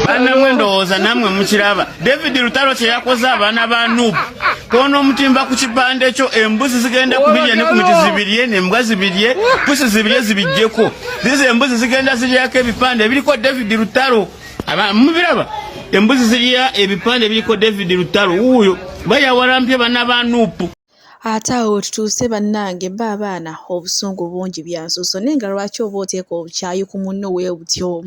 Bana mwendowooza namwe mukiraba. David Lutalo kye yakoze abaana ba Nuupu. Kono omutimba ku kipande ekyo embuzi zigenda kubirya ne ku miti zibirye n'embwa zibirye, pusi zibirye zibijjeko. Zizo embuzi zigenda ziryako ebipande ebiriko David Lutalo. Mubiraba? Embuzi zirya ebipande ebiriko David Lutalo. Wuuyo bayawalampye bana ba Nuupu. Atawo tutuuse bannange babaana obusungu bungi byansuso nenga lwaki oba oteeka obukyayi ku munno weebutyo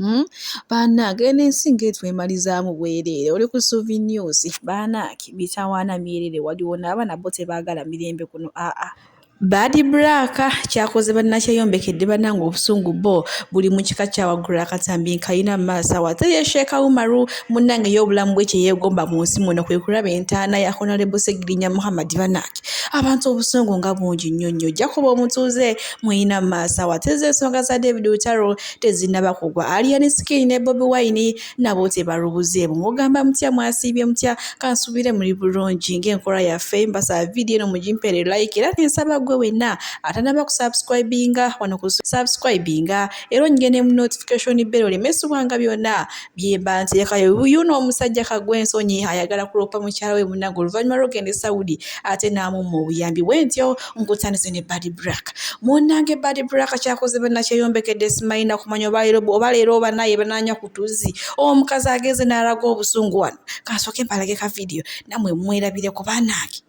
bannange n'ensi ng'etwemalizaamu bwereere oli ku Suvi News bannange mitawana myerere waliwo n'abaana bo tebaagala mirembe kuno Badi Braka kyakoze bannakyeyombekedde bannange obusungu bo buli mu kika kya waggulu akatambi nkayina maaso wate ye Sheikh Umaru munnange y'obulamu bwe kye yeegomba mu nsi muno kwe kulaba entaana ya Hon Ssengirinya Muhammad bannange abantu obusungu nga bungi nnyo nnyo Jacob omutuuze muyina maaso wate z'ensonga za David Lutalo tezinnaba kugwa Alien Skin ne Bobi Wine nabo tebalubuzeemu mugamba mutya mwasiibye mutya kansuubire muri bulungi ng'enkola yaffe mbasaba vidiyo eno mugimpere like era n'ensaba gwe wenna atanaba ku subscribinga wano ku subscribinga era ongene mu notification bell olemesubwanga byonna byemba nteekayo yuno omusajja kagwensonyi ayagala kulopa mukyala we munnange oluvannyuma lw'ogenda e Saudi ate n'amumma obuyambi bwentyo nkutandise ne Badi Braka munnange Badi Braka kyakoze bannakyeyombekedde simayina kumanya oba leero oba naye bananya ku tuzzi omukazi ageze n'alaga obusungu wano kansooke mpalage ka vidiyo namwe mwerabire ku bannange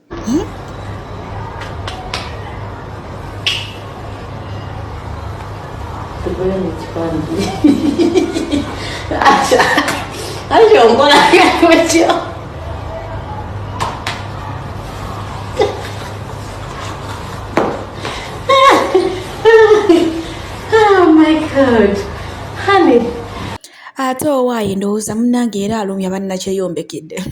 Oh my God, honey. Ate owaaye ndowooza munnange era alumya bannakyeyombekedde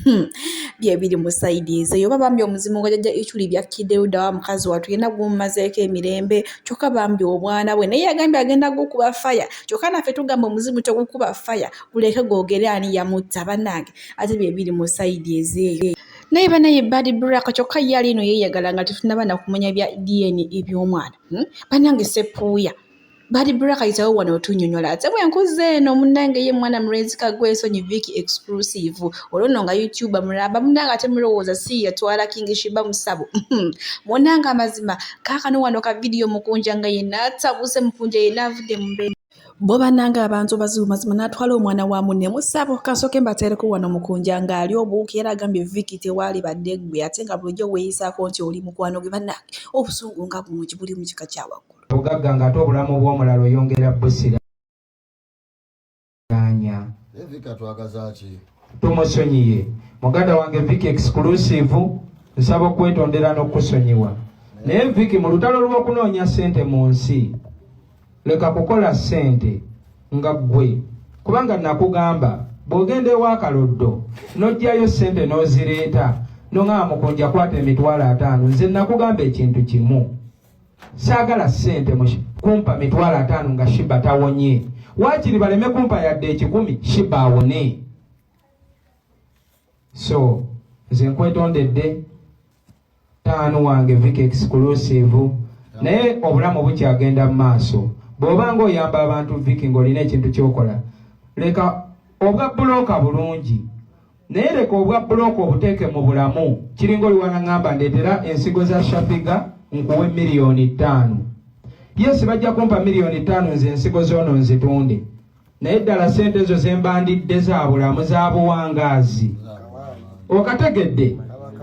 bye biri mu sayidi ezo oba bambi omuzimu nga jjajja Ichuli byakkidde Uda wa mukazi wattu yenna gumumazeeko emirembe kyokka bambi obwana bwe naye yagambye agenda gukuba faya kyokka naffe tugamba omuzimu tegukuba faya guleke gwogere ani yamutta bannange ate bye biri mu sayidi ezeeyo naye banaye Badi Braka kyokka ye ali eno yeeyagala nga tetunaba na kumanya bya DNA eby'omwana bannange seppuuya Badi Braka yitawo wano otunnyonnyola ate bwenkuze eno munnange ye mwana mulenzi Kagwensonyi Viki exclusive olwono nga YouTuber mulamba munnange ate mulowooza si yatwala King Shiba Musabo munnange amazima kaakano wano ka vidiyo mukunja nga yenna atabuse mukunja yenna avudde mu mbeera bo bannange abantu bazibu mazima n'atwala omwana wa munne Musabo kasooke mbateereko wano mukunja ng'ali obuuki era agambye Viki tewaali badde ggwe ate nga bulijjo weeyisaako nti oli mukwano gwe bannange obusungu nga bungi buli mu kika kya waggulu bugagga ng'ate obulamu bw'omulala oyongera busira Vika twagaza ki tumusonyiye muganda wange Viki exclusive nsaba okwetondera n'okusonyiwa naye Viki mu lutalo lw'okunoonya ssente mu nsi leka kukola ssente nga ggwe kubanga nakugamba bw'ogenda ew'akaloddo n'oggyayo ssente n'ozireeta n'oŋŋamba mukunja kwata emitwalo 5 nze nakugamba ekintu kimu saagala ssente kumpa mitwalo 5 nga Shiba tawonye waakiri baleme kumpa yadde 10 Shiba awone so nze nkwetondedde 5 wange Viki exclusive naye obulamu bukyagenda mu maaso bw'obanga oyamba abantu Viki ng'olina ekintu ky'okola leka obwa buloka bulungi naye leka obwa buloka obuteeke mu bulamu kiringa oli wanaŋŋamba ndeetera ensigo za Shafiga nkuwe $5,000,000 yes bajja kumpa $5,000,000 nze ensigo zoono nzitunde naye ddala ssente ezo zembandidde za bulamu za buwangaazi okategedde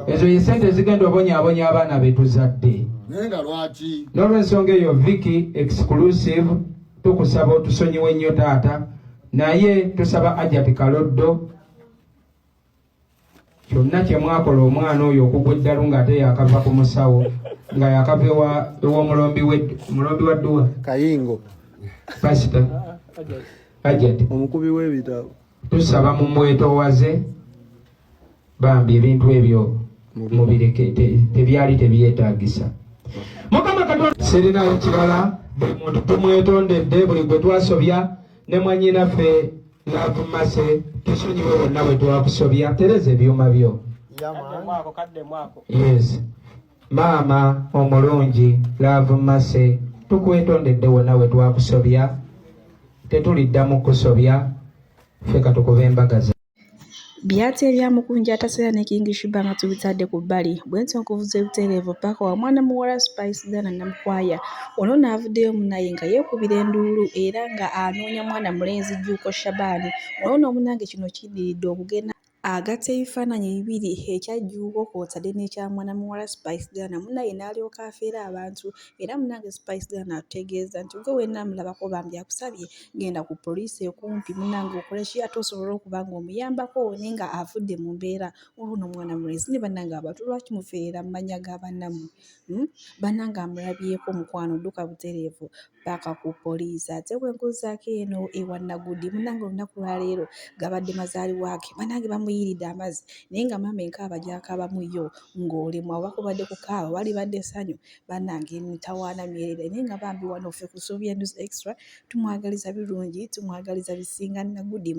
ezo ye ssente zigenda obonyaabonya abaana betuzadde nenga lwaki n'olw'ensonga eyo Viki exclusive tukusaba otusonyiwe nnyo taata naye tusaba Ajati Kaloddo kyonna kye mwakola omwana oyo okugwa eddalu ng'ate yakava ku musawo nga yakava ew'omulombi wa dduwa Kayingo pasita Ajati omukubi w'ebitabo tusaba mumwetoowaze bambi ebintu ebyo mubireke tebyali tebyetaagisa Mukama Katonda sirinayo kirala buli muntu tumwetondedde buli gwe twasobya ne mwannyinaffe n'avumase tusonyiwe bonna bwe twakusobya tereza ebyuma byo yes maama omulungi laavumase tukwetondedde wonna bwe twakusobya tetulidda mu kusobya feka tukuba embaga za Byate ebyamukunja ataseera ne King Shiba nga tubitadde ku bbali bwentyo nkuvuza ebitereevu paka wa mwana muwala Spice Dana Namukwaya ono n'avuddeyo munaye nga yeekubira enduulu era nga anoonya mwana mulenzi Jjuuko Shabani ono n'omunange kino kiddiridde okugenda agatta ebifaananyi bibiri ekya Jjuuko kw'otadde n'ekya mwana muwala Spice Dana munaye n'alyoka afeera abantu era munange Spice Dana atutegeeza nti gwe wennamulabako bambi akusabye genda ku poliisi ekumpi munange okole ki ate osobola okuba ng'omuyambako naye nga avudde mu mbeera olwo mwana mulenzi ne bannange abantu lwaki mufeerera mu mannya ga bannammwe bannange amulabyeko mukwano dduka butereevu paka ku poliisi ate bwe nkuzaako eno ewa Nagudi munange olunaku lwaleero gabadde mazaalibwa ge bannange bamuyiiridde amazzi naye nga maama enkaaba gy'akaabamu yo ng'olemwa oba kubadde kukaaba wali badde essanyu bannange mitawana myerere naye nga bambi wano ffe ku Soviet News Extra tumwagaliza birungi tumwagaliza bisinga Nagudi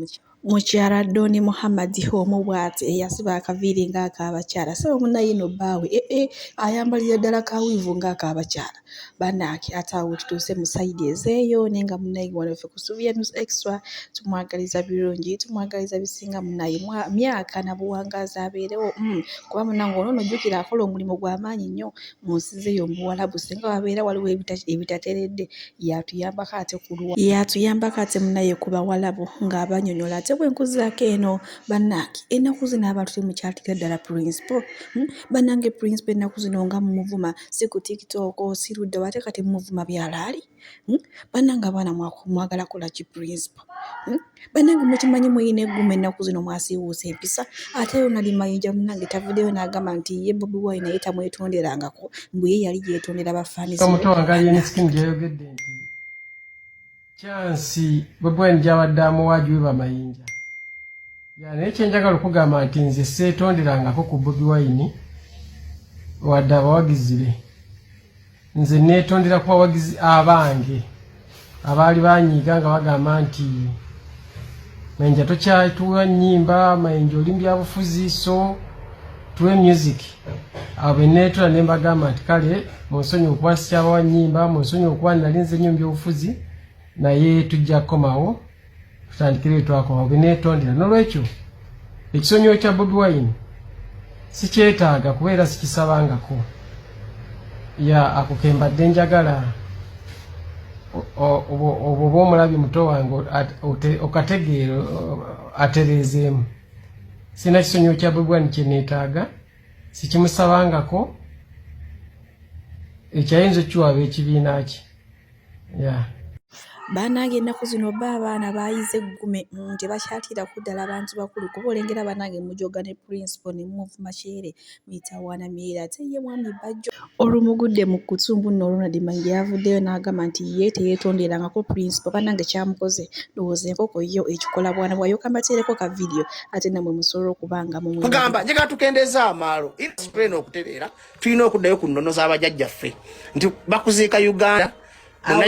mukyala Ronald Muhammad omu bw'ati eyasiba akaviiri ng'akaabakyala saba munaye no bbaawe ayambalira ddala kawiivu ng'akaabakyala bannange ate awo tutuuse mu sayidi ezeeyo naye nga munaye wano ffe ku Soviet News Extra tumwagaliza birungi tumwagaliza bisinga munaye myaka na buwangaazi abeerewo kuba munange ono nojjukira akola omulimu gw'amaanyi nnyo mu nsi ze y'Omuwarabu singa wabeera waliwo ebitateredde yatuyambako ate munaye ku Bawarabu ng'abanyonyola ate bwe nkuzaako eno bannange ennaku zino abantu temukyatira ddala principal bannange principal ennaku zino nga mumuvuma si ku TikTok si ludda ate kati mumuvuma byalaali bannange abaana mwagala kola ki principal bannange mukimanyi muyina egguma ennaku zino mwasiiwuusa empisa ate Ronald Mayinja munnange tavuddeyo n'agamba nti ye Bobi Wine naye tamwetonderangako mbu ye yali yeetondera bafaanizi omuto wange aliyeniskin gyayogedde nti kyansi Bobi Wine gyabadde amuwaagi we Bamayinja naye kyenjagala okugamba nti nze seetonderangako ku Bobi Wine wadde abawagizi be nze neetondera ku bawagizi abange abaali banyiiga nga bagamba nti Mayinja tokyatuwa nnyimba Mayinja oli mu byabufuzi so tuwe music abo beneetola ne mbagamba nti kale munsonyi okuba sikyabawa nnyimba munsonyi okuba nalinze nnyo mu byobufuzi naye tujja kukomawo tutandikire twakoma abo beneetondera n'olwekyo ekisonyiwo kya Bobi Wine sikyetaaga kubeera sikisabangako ako kembadde njagala oba omulabye muto wange okategeera atereezeemu sina kisonyiwo kya Bobi Wine kyeneetaaga sikimusabangako ekyayinza okukiwaaba ekibiina kye bannange ennaku zino bba abaana bayize eggume tebakyatira kuddala abantu bakulu kuba olengera bannange mujoga ne principal ne muvuma kyere mitawana myerere ate ye mwami bajjo olumugudde mu kutumbu nno Ronald Mayinja yavuddeyo n'agamba nti ye teyeetonderangako principal bannange kyamukoze ndowooza enkoko yo ekikola bwana bwayo kambateereko ka vidiyo ate namwe musobola okubanga tugamba njagala tukendeeza amaalo inspireno okutereera tulina okuddayo ku nnono z'abajjajjaffe nti bakuziika Uganda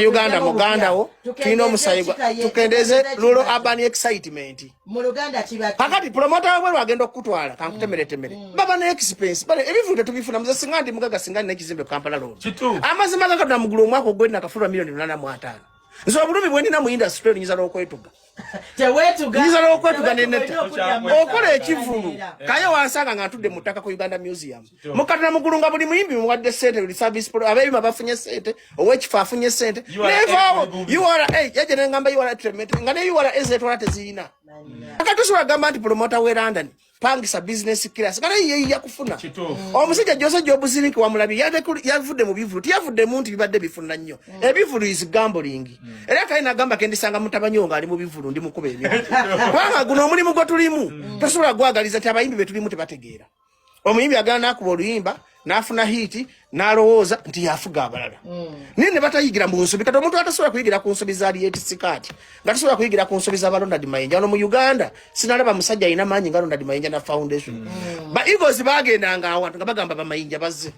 Uganda mugandawo tulina omusayi tukendeze rural urban excitement kakati promoter wabwe lwagenda okutwala kankutemeretemere baba ne expense bale ebivude tubifuna muze singa ndi mugaga singa n'ekizimbe Kampala road amazima gakadda mugulu omwaka ogwedde nakafulwa milioni 8.5 nso obulumi bwe ndina mu industry nyiza n'okwetuga nyiza n'okwetuga neneta okola ekivulu kaye wansanga nga ntudde mu ttaka ku Uganda Museum mukatana mugulu nga buli muyimbi muwadde sente buli service pro abebima bafunye sente owekifa afunye sente nevaawo URA yaje nengamba URA treatment nga ne URA ezetwala teziina akatusobola gamba nti promoter we London pangisa business class kana ye yakufuna omusajja Jose Job Zirinki wamulabi yavudde mu bivulu tiyavudde muntu bibadde bifuna nnyo ebivulu is gambling era kali nagamba kendisanga mutabanyonga ali mu bivulu ndi mukube ebyo kwanga guno omulimu gwo tulimu tosobola gwagaliza ti abayimbi betulimu tebategeera omuyimbi agana nakuba oluyimba nafuna hiti nalowooza nti yafuga abalala nene batayigira mu nsobi kati omuntu atasobola kuyigira ku nsobi za Aliet Sikati nga tasobola kuyigira ku nsobi za Ronald Mayinja ono mu Uganda sinalaba musajja alina maanyi nga Ronald Mayinja na foundation ba Eagles bagendanga awantu nga bagamba Bamayinja bazze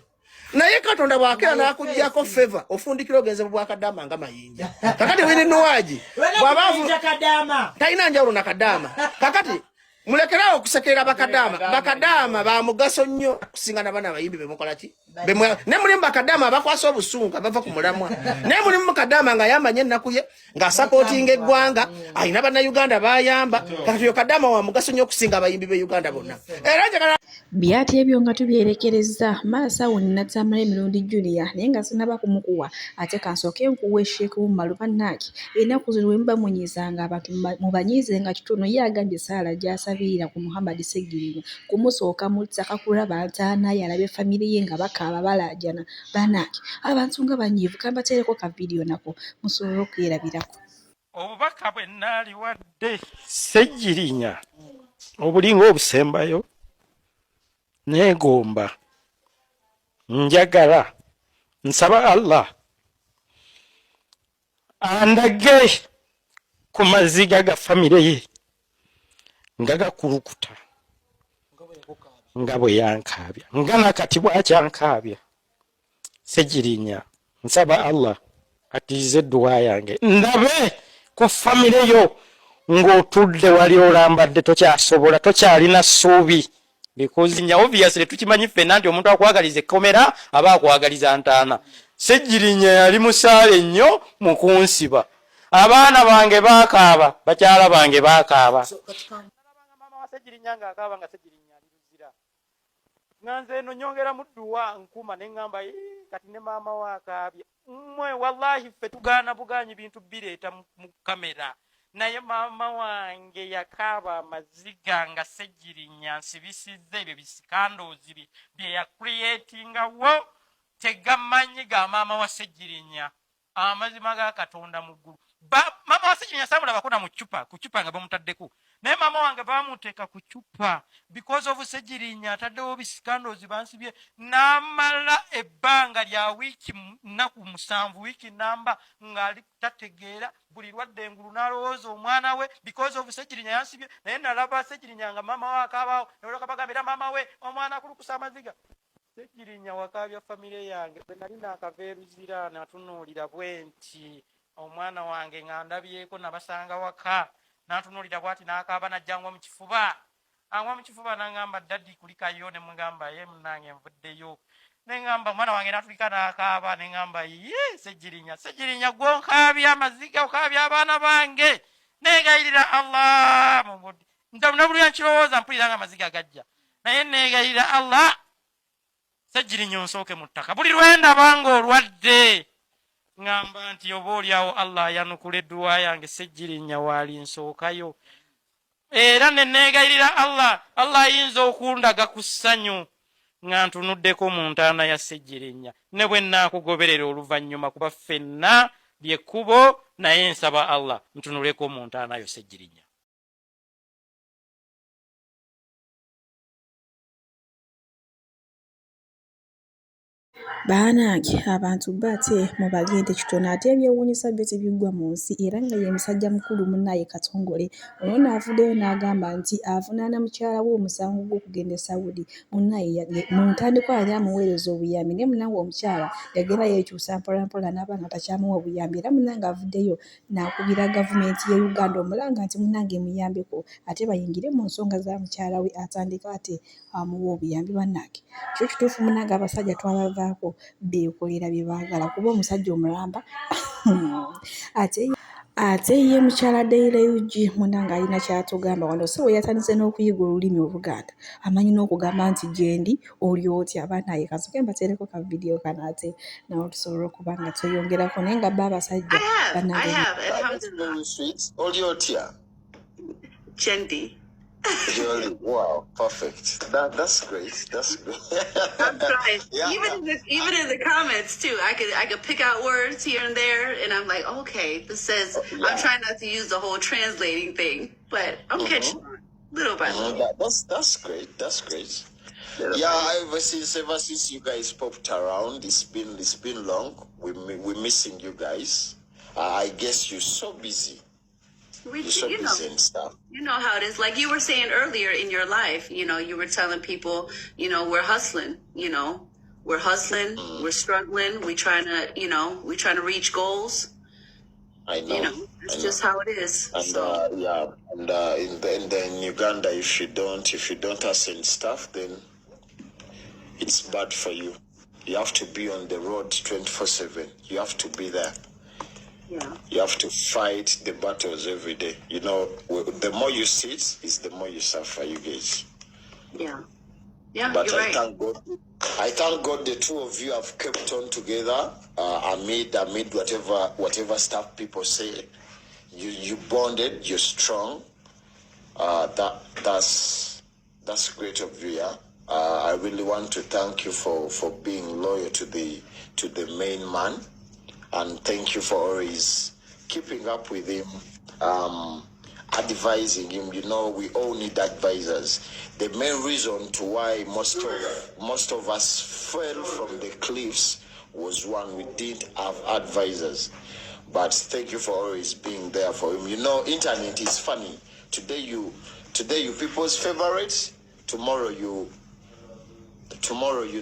naye Katonda bwakera nakuggyako favor ofundikira ogenze mu bwakadama nga Mayinja kakati wene nowaji bwabavu talina njawulo na kadama kakati mulekerawo okusekerera bakadama ba mugaso nnyo kusinga n'abaana abayimbi be mukola ki ne mulimu bakadama abakwasa obusungu abava ku mulamwa naye mulimu mukadama nga yamanye ennaku ye ng'asapootinga eggwanga alina bannayuganda bayamba kati yo kadama wa mugaso nnyo okusinga abayimbi b'Uganda bonna era njagala byati ebyo nga tubyerekereza Maasa wonnattamala emirundi Julia naye nga sinaba kumukuwa ate kansooke nkuwa Sheikh Umar bannange ennaku zino bwe muba munyizanga abantu mubanyize nga kitono ye agambye Saala gy'asabirira ku Muhammad Ssengirinya kumusooka mu ttaka kulaba ntaana yalabe famire ye nga bakaaba balaajana bannange abantu nga banyiivu kambateereko ka vidiyo nako musobole okwerabirako. Obubaka bwe nnaaliwadde Ssengirinya obulinga obusembayo neegomba njagala nsaba Allah andage ku maziga ga famire ye nga gakulukuta nga bwe yankaabya nga nakati bwakyankaabya. Ssengirinya nsaba Allah atiize dduwa yange ndabe ku famire yo ng'otudde wali olambadde tokyasobola tokyalina ssuubi because nya obviously tukimanyi ffenna nti omuntu akwagaliza ekkomera aba akwagaliza ntaana. Ssengirinya yali musaale nnyo mu kunsiba abaana bange baakaaba bakyala bange baakaaba maama wa Ssengirinya ng'akaaba nga Ssengirinya aliruzira nga nze eno nyongera mu dduwa nkuma ne ŋŋamba kati ne maama we akaabye mmwe wallahi ffe tugaana bugaanyi bintu bireeta mu kamera naye maama wange yakaaba amaziga nga Ssengirinya nsibisizza ebyo bisikandoozi bye yakuliyetingawo tegamanyi ga maama wa Ssengirinya amazima ga Katonda mu ggulu. Maama wa Ssengirinya saamulabako na mu ku cupa nga bamutaddeko naye maama wange baamuteeka ku cupa because of Ssengirinya ataddewo bisikandoozi bansibye n'amala ebbanga lya wiiki nnaku 7 wiiki namba ng'ali tategeera buli lwadde engulu n'alowooza omwana we because of Ssengirinya yansibye naye nalaba Ssengirinya nga maama we akaabaawo nolwoka bagambira maama we omwana akulukusa amaziga. Ssengirinya wakaabya famire yange bwe nali naakaveeruzira natunuulira bwe nti omwana wange nga ndabyeko nabasanga waka natunuulira bwati n'akaaba najjangwa mu kifuba angwa mu kifuba n'angamba daddi kulikayo ne mugamba ye munange nvuddeyo ne ngamba mwana wange natulika n'akaaba ne ngamba ye Ssengirinya gwonkaabya amaziga okaabya abaana bange neegayirira Allah mubudde ntabulya nkirowooza mpulira nga amaziga gajja naye neegayirira Allah Ssengirinya onsooke mu ttaka buli lwendaba ng'olwadde ngamba nti oba olyawo Allah yanukula edduwa yange Ssengirinya waali nsookayo era ne neegayirira Allah ayinza okundaga ku ssanyu nga ntunuddeko mu ntaana ya Ssengirinya ne bwe nnaakugoberera oluvannyuma kuba ffenna lyekkubo naye nsaba Allah ntunuleko mu ntaana yo Ssengirinya. Baanange abantu bate mubagende kitono ate ebyewuunyisa byo tebiggwa mu nsi era nga ye musajja mukulu munnaye Katongole ono n'avuddeyo n'agamba nti avunaana mukyala we omusango gw'okugenda e Saudi munnaye mu ntandikwa yali amuweereza obuyambi naye munange omukyala yagenda yeekyusa mpolampola n'abaana takyamuwa obuyambi era munange avuddeyo n'akubira gavumenti ye Uganda omulanga nti munange muyambeko ate bayingire mu nsonga za mukyala we atandika ate amuwa obuyambi. Bannange kyo kituufu munange abasajja twabavaako beekolera bye baagala kuba omusajja omulamba ate ye mukyala Dailyugi munange alina kyatugamba wano so we yatandise n'okuyiga olulimi Oluganda amanyi n'okugamba nti gyendi oli otya bannange kasoke mbateereko ka vidiyo kano ate nawe tusobole okuba nga tweyongerako naye nga bba abasajja bannange oli otya Jendi. Wow, perfect. That's great. That's great. I'm trying. Yeah. Even in the comments too, I could pick out words here and there, and I'm like, okay, this says. Yeah. I'm trying not to use the whole translating thing, but I'm catching on little by little. That's great. That's great. Yeah, ever since you guys popped around, it's been long. We're missing you guys. I guess you're so busy. And stuff. You know how it is. Like you were saying earlier in your life, you were telling people, we're hustling, we're hustling, we're struggling, we're trying to reach goals. I know. It's just how it is. And so. in Uganda, if you don't hustle and stuff, then it's bad for you. You have to be on the road 24/7. You have to be there. Yeah. You have to fight the battles every day. You know, the more you sit, is the more you suffer, you guys. Yeah. Yeah, but you're right. I thank God the two of you have kept on together amid whatever stuff people say. You bonded, you're strong. That's great of you, yeah. I really want to thank you for being loyal to the main man, and thank you for always keeping up with him, advising him. You know, we all need advisors. The main reason to why most of us fell from the cliffs was one, we didn't have advisors. But thank you for always being there for him. You know, internet is funny. Today you people's favorites, tomorrow you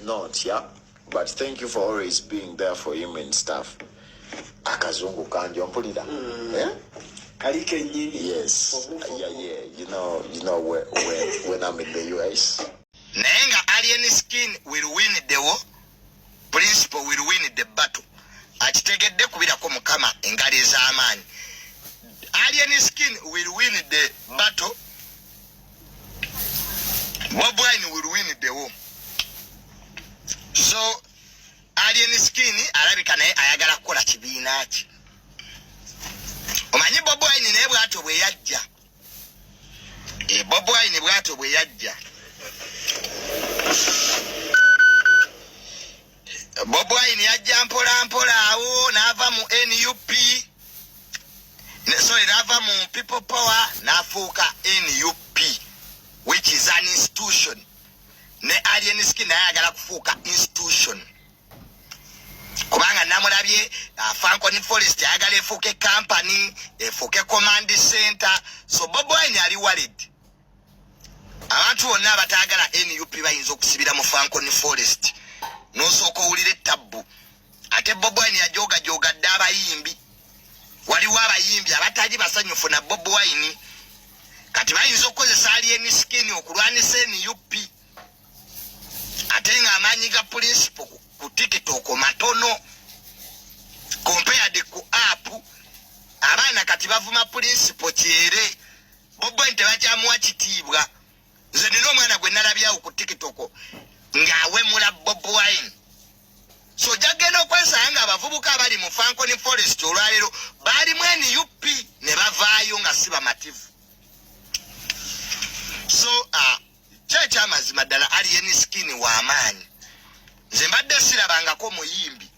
not, yeah. But thank you for always being there for him and stuff. Akazungu kanjo mpulira. Yeah? Yes. Yeah. You know when I'm in the US. Nenga alien skin will win the war. Principle will win the battle. Achitegedde kubirako mukama engali z'amaanyi. Alien skin will win the battle. Bob Wine will win the war. So alien skin alabika naye ayagala kukola kibiina ki. Omanyi Bob Wine naye bw'atyo bwe yajja. Bob Wine bw'atyo bwe yajja. Bob Wine yajja mpola awo n'ava mu NUP. N'ava mu People Power n'afuuka NUP, which is an institution. Ne alien skin ayagala kufuuka institution. Kubanga namulabye Franco Forest ayagala efuuke company, efuuke command center. So Bob Wine ali worried. Abantu bonna abatagala NUP bayinza okusibira mu Franco Forest. Nosooka owulire tabbu. Ate Bob Wine yajoga dde abayimbi. Waliwo abayimbi abataji basanyufu na Bob Wine. Kati bayinza okukozesa alien skin okulwanisa NUP. Ate nga amaanyi ga principle ku TikTok matono compared ku app. Abaana kati bavuma principle kyere. Bob Wine tebakyamuwa kitiibwa. Nze nina omwana gwe nalabyawo ku TikTok ng'awemula Bob Wine. So jagenda okwesanga nga abavubuka abali mu Franco Forest olwaleero bali mu NUP ne bavaayo nga si bamativu. So kyamazima ddala alien skin w'amaanyi. Nze mbadde sirabangako muyimbi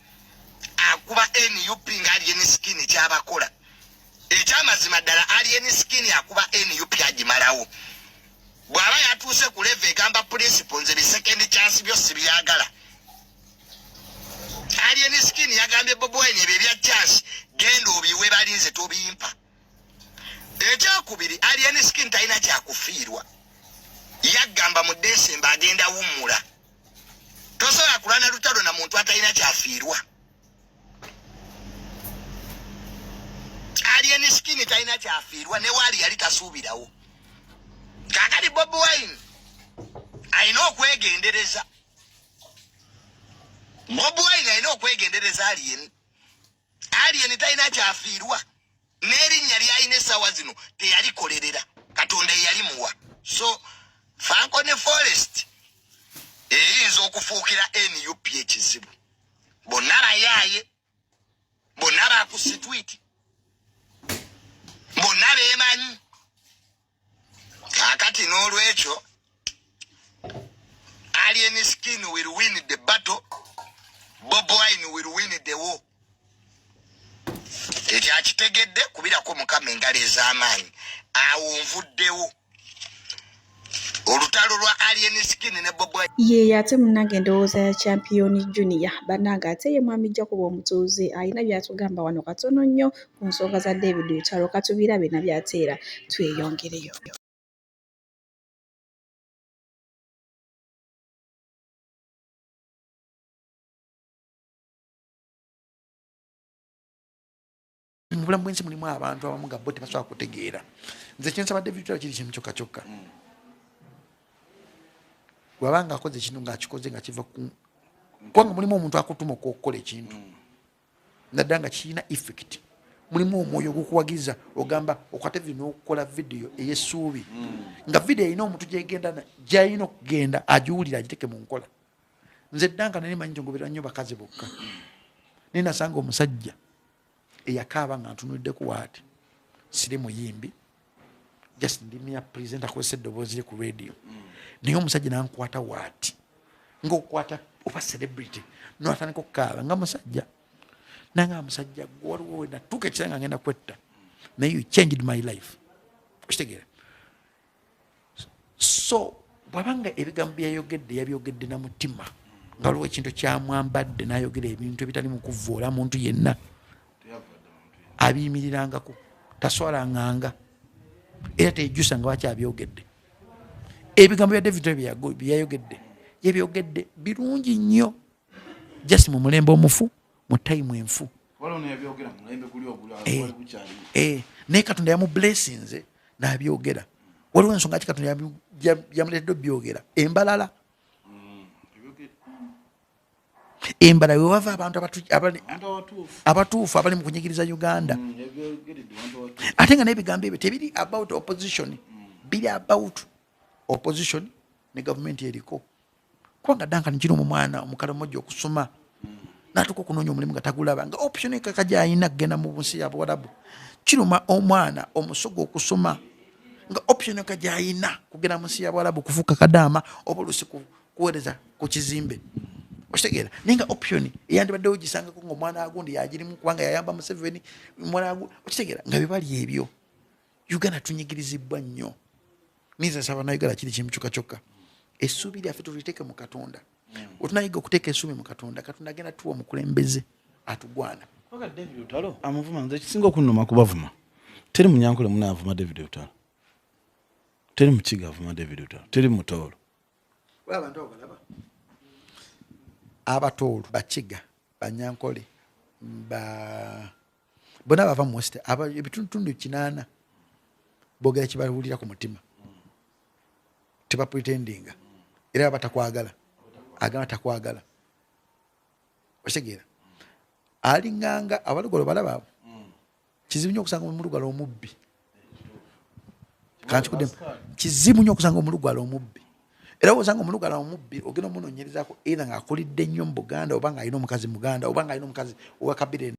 akuba NUP nga alien skin kyabakola. Ekyamazima ddala alien skin akuba NUP agimalawo. Bw'aba yatuuse ku level egamba principle nze bi second chance byose byagala. Alien skin yagambye Bob Wine ebyo ebya chance genda obiwe balinze tobimpa. Ekyakubiri alien skin talina kyakufiirwa. Yagamba mu December agenda wummula. Tosobola kulwana lutalo na muntu atalina kyafiirwa. Alien skin talina kyafiirwa ne wali yali tasuubirawo. Kakati Bob Wine alina okwegendereza. Bob Wine alina okwegendereza alien. Alien talina kyafiirwa. N'erinnya ly'alina essaawa zino teyalikolerera. Katonda yalimuwa. So Franco Forest eyinza okufuukira NUP ekizibu. Bonna bayaaye. Bonna bakusitwiti. Bonna beemanyi. Kakati n'olwekyo alien skin will win the battle. Bob Wine will win the war. Ekyo akitegedde kubirako mukama engalo ez'amaanyi. Awo nvuddewo. Olutalo lwa alien skin ne Bob Wine. Ye ate munnange endowooza ya Champion Junior bannange ate ye mwami Jacob omutuuze alina by'atugamba wano katono nnyo ku nsonga za David Lutalo katubirabe na by'ateera tweyongereyo. Mu bulamu bw'ensi mulimu abantu abamu nga bo tebasobola kutegeera. Nze kyensaba David Lutalo kiri kimu kyokka. Bw'aba ng'akoze kino ng'akikoze nga kiva kubanga mulimu omuntu akutuma okukola ekintu naddala nga kirina effect. Mulimu omwoyo ogukuwagiriza ogamba okwate n'okukola vidiyo ey'essuubi nga vidiyo erina omuntu gy'alina okugenda agiwulira agiteke mu nkola. Nze ddanga nali manyi ngoberera nnyo bakazi bokka naye nasanga omusajja eyakaaba nga ntunuliddeko waati siri muyimbi just ndi mia presenta akozesa eddoboozi lye ku radio naye omusajja nankwata waati ng'okukwata oba celebrity n'atandika okukaaba nga musajja nanga musajja waliwo we natuuka ekisanga ngenda kwetta naye you changed my life okitegeera. So bwabanga ebigambo byayogedde yabyogedde na mutima nga waliwo ekintu kyamwambadde n'ayogera ebintu ebitali mu kuvvoola muntu yenna abiyimirirangako taswalanganga era teyejjusa nga waki abyogedde. Ebigambo bya David byayogedde yebyogedde birungi nnyo just mu mulembe omufu mu time enfu naye Katonda yamu blessings n'abyogera. Waliwo ensonga ki Katonda yamuleetedde byogera embalala we wava abantu abatuufu abali mu kunyigiriza Uganda ate nga n'ebigambo ebyo tebiri about opposition biri about opposition ne gavumenti eriko kubanga Duncan kino omwana omukala mmoja okusoma n'atuuka okunoonya omulimu nga tagulaba nga option ekaka gy'alina kugenda mu nsi y'Abawarabu kiruma omwana omusogo okusoma nga option ekaka gy'alina kugenda mu nsi y'Abawarabu kufuuka kadaama oba oluusi kuweereza ku kizimbe okitegeera naye nga option eyandibaddewo gisangako ng'omwana agundi yagirimu kubanga yayamba Museveni omwana agundi okitegeera nga bibali ebyo. Uganda tunyigirizibwa nnyo niza nsaba Uganda kiri kimu kyokka essuubi lyaffe tuliteeke mu Katonda. Otunayiga okuteeka essuubi mu Katonda, Katonda agenda tuwa omukulembeze atugwana. David Lutalo amuvuma nze kisinga okunnuma kubavuma teri munyankole munaavuma David Lutalo teri mukiga avuma David Lutalo teri mutoolo abantu abalaba abatoolo bakiga banyankole bonna bava mu West ebitundutundu 8 boogera kibalulira ku mutima tebapretendinga era batakwagala agamba takwagala okitegeera alinganga abalugalo balaba kizibu nnyo okusanga omulugalo omubbi kankikuddemu kizibu nnyo okusanga omulugalo omubbi era osanga omulugalo omubbi ogenda omunoonyerezaako era ng'akulidde nnyo mu Buganda oba ng'alina omukazi Muganda oba ng'alina omukazi owa kabira